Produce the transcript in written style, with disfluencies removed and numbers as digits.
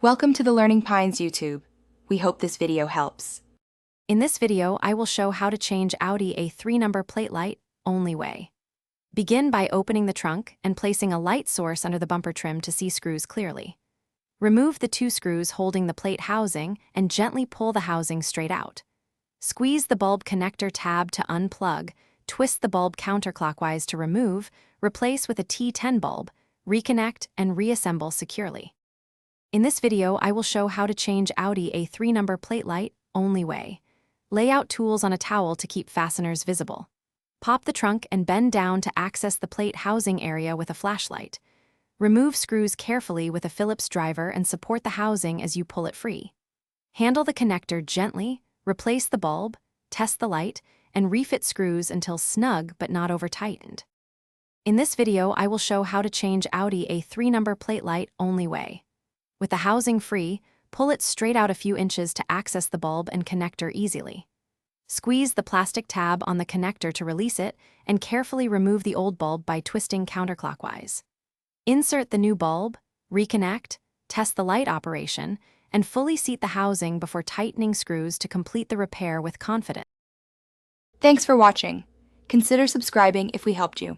Welcome to the Learning Pines YouTube. We hope this video helps. In this video, I will show how to change Audi A3 number plate light only way. Begin by opening the trunk and placing a light source under the bumper trim to see screws clearly. Remove the two screws holding the plate housing and gently pull the housing straight out. Squeeze the bulb connector tab to unplug, twist the bulb counterclockwise to remove, replace with a T10 bulb, reconnect and reassemble securely. In this video, I will show how to change Audi A3 number plate light only way. Lay out tools on a towel to keep fasteners visible. Pop the trunk and bend down to access the plate housing area with a flashlight. Remove screws carefully with a Phillips driver and support the housing as you pull it free. Handle the connector gently, replace the bulb, test the light, and refit screws until snug but not over-tightened. In this video, I will show how to change Audi A3 number plate light only way. With the housing free, pull it straight out a few inches to access the bulb and connector easily. Squeeze the plastic tab on the connector to release it and carefully remove the old bulb by twisting counterclockwise. Insert the new bulb, reconnect, test the light operation, and fully seat the housing before tightening screws to complete the repair with confidence. Thanks for watching. Consider subscribing if we helped you.